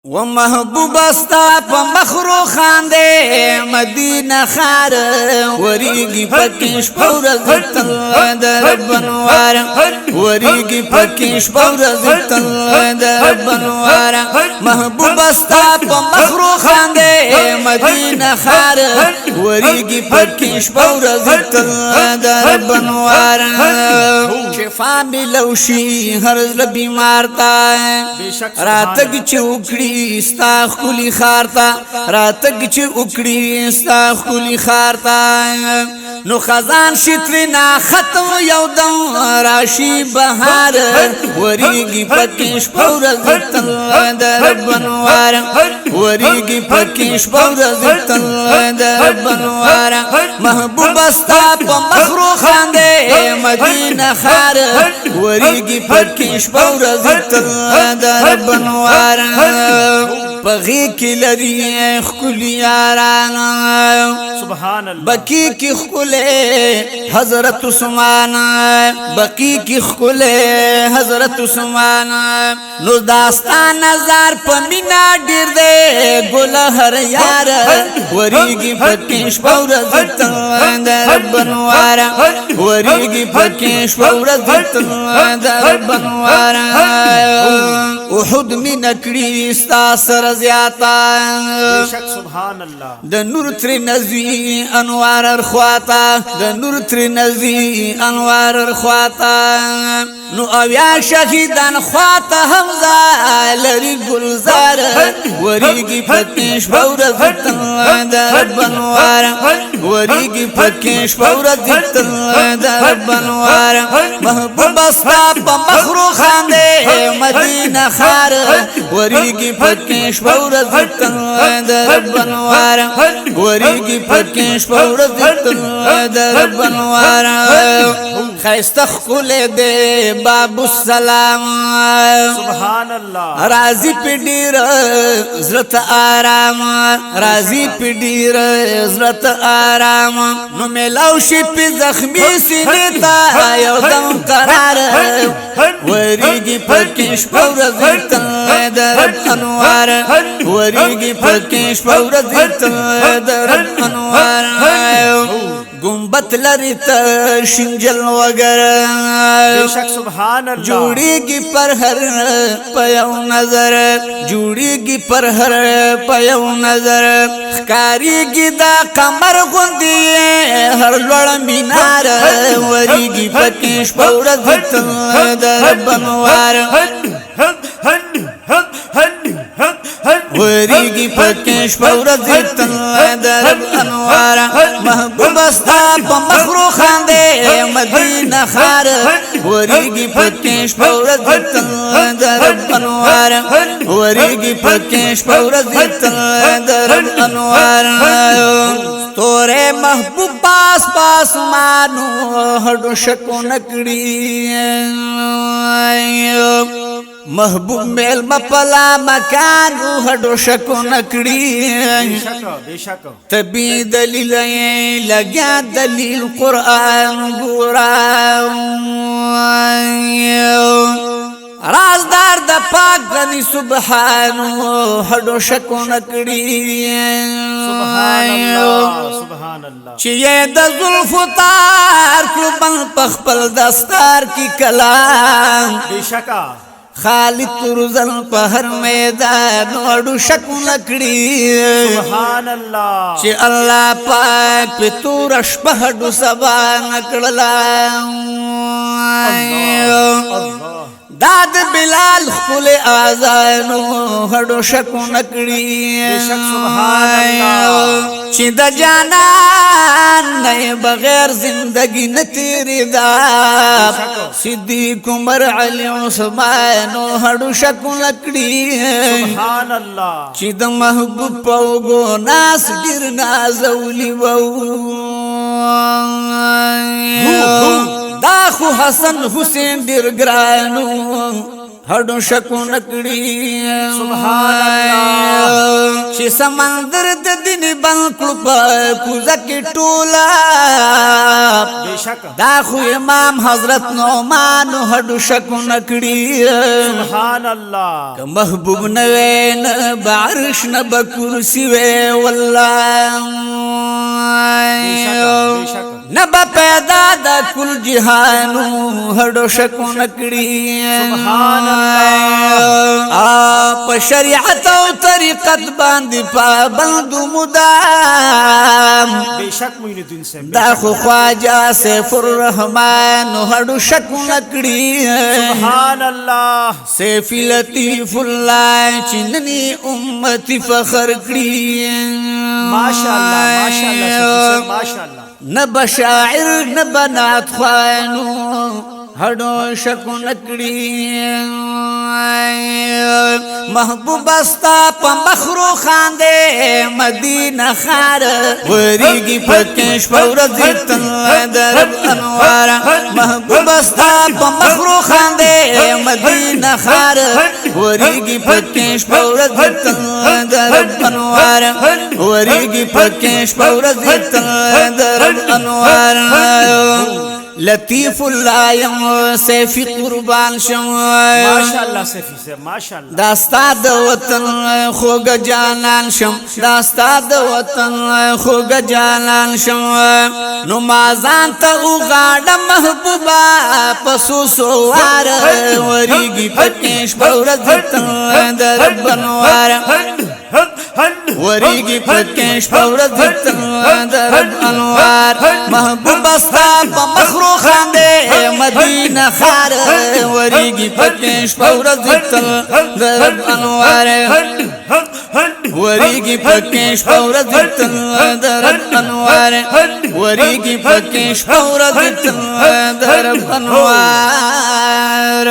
و محبوب استا پا مخرو خانده مدینه خار وریگی پکیش پورزتل در بنوار وریگی پکیش پورزتل در بنوار محبوب استا پا مخرو خانده مدینه خار وریگی پکیش پورزتل در بنوار شفا ملوشی هر زل بیمار تا راتگ چوکڑی ستا خلی خارتا راتگ چه اکڑی ستا خلی خارتا نو خزان شتوینا ختم یو دم راشی بهار وریگی پکیش پورزتل در بنوار وریگی پکیش پورزتل در بنوار محبوب استا پا مخرو خانده مدینه خار وریگی پکیش پورزتل در بنوار پغی کی لری خلی یارانا سبحان اللہ بکی کی خلے حضرت عثمان بکی کی خلے حضرت عثمان نو داستان نظر پمینا ډیر دے گل ہر یار وریگی پکیش پورزتل در بنوار وریگی پکیش پورزتل در بنوار احد می نکڑی ستا سر زیاتا شک سبحان اللہ د نور تر نزوی انوار ارخواتا د نور تر نزوی انوار ارخواتا نو اویا شهیدان خواتا حمزه لری گلزار وریگی پکیش پورزتل در بنوار وریگی پکیش پورزتل در بنوار محبوب استا پا مخرو خانده مدینه خار وریگی پکیش پورزتل در بنوار وریگی پکیش پورزتل در بنوار خیست خکل دے باب السلام سبحان اللہ رازی پی دیر زرت آرام رازی پی دیر زرت آرام نو ملاوشی پی زخمی سینیتا یو دم قرار وریگی پکیش پورزتل در انوار وریگی پکیش پورزتل در انوار گنبت لری تا شنجل وگر شک سبحان اللہ جوڑی گی پر ہر پیو نظر جوڑی گی پر ہر پیو نظر خکاری گی دا قمر غندی ہر لڑ مینار وریگی پکیش پورزتل در بنوار وریگی پکیش پورزتل در انوار محبوب استا پا مخرو خانده مدینه خار وریگی پکیش پورزتل در انوار وریگی پکیش پورزتل در انوار تورے محبوب پاس پاس مانو ہڈو شکو نکڑی محبوب میل مپلا مکانو ہڈو شکو نکڑی بے شک تبی دلیل لگیا دلیل قرآن گورا رازدار دا پاک غنی سبحانو ہڈو شکو نکڑی سبحان اللہ سبحان اللہ چیئے دا ظلف تار کلو بن پخپل دستار کی کلام بے شکا خالد ترزل پہر میدان وڑو شکو لکڑی سبحان اللہ چی اللہ پاک پی تورش پہڈو سبان اکڑلا داد بلال خل آزانو ہڈو شکو نکڑی بے شک سبحان اللہ چی دا جانان نئے بغیر زندگی نتیری دا صدیق عمر علی عثمانو ہڈو شکو نکڑی سبحان اللہ چی دا محبوب پاوگو ناس گر نازولی دا خو حسن حسین دیر گرانو ہڈو شکو نکڑی سبحان اللہ چی سمندر دین بند کړو کوزه کې ټولا بشک دا خو امام حضرت نعمان هډو شکو نکړي سبحان الله که محبوب نوې نه بعرش نه بکرسی وې والله نبا پیدا د کل جهانو هډو شکو نکړي سبحان الله په شریعت او طریقت باندې پابند مدام بشک معین الدین صاحب دا خو خواجہ سیف الرحمن هډو شکو نکړي سبحان الله سیف لطیف الله چننی امتی فخر کړي ماشاءالله ماشاءالله ماشاءالله نبا شاعر نبا نعت خوانو هډو شکو نکړي محبوب استا په مخرو خاندې مدینه خار وريږي پکې شپورځ تن درب انوار محبوب استا په مخرو خاندې مدینه خار وريږي پکې شپورځ تن درب انوار وريږي پکې شپورځ تن درب انوار لطیف الله یم سیفی قربان شم ماشاءالله سیفی صاحب ماشاءالله دا استاد وطن خوګ جانان شم دا استاد وطن خوګ جانان شم نو مازان ته وغاړه محبوبا پسو سوار وريږي پکې شپورځ تن درب انوار وريږي پکې شپورځ تن درب انوار محبوب استا په مخرو خاندې مدینه خار وريږي پکې شپورځ تن درب انوار وريږي پکې شپورځ تن درب انوار وريږي پکې شپورځ تن درب انوار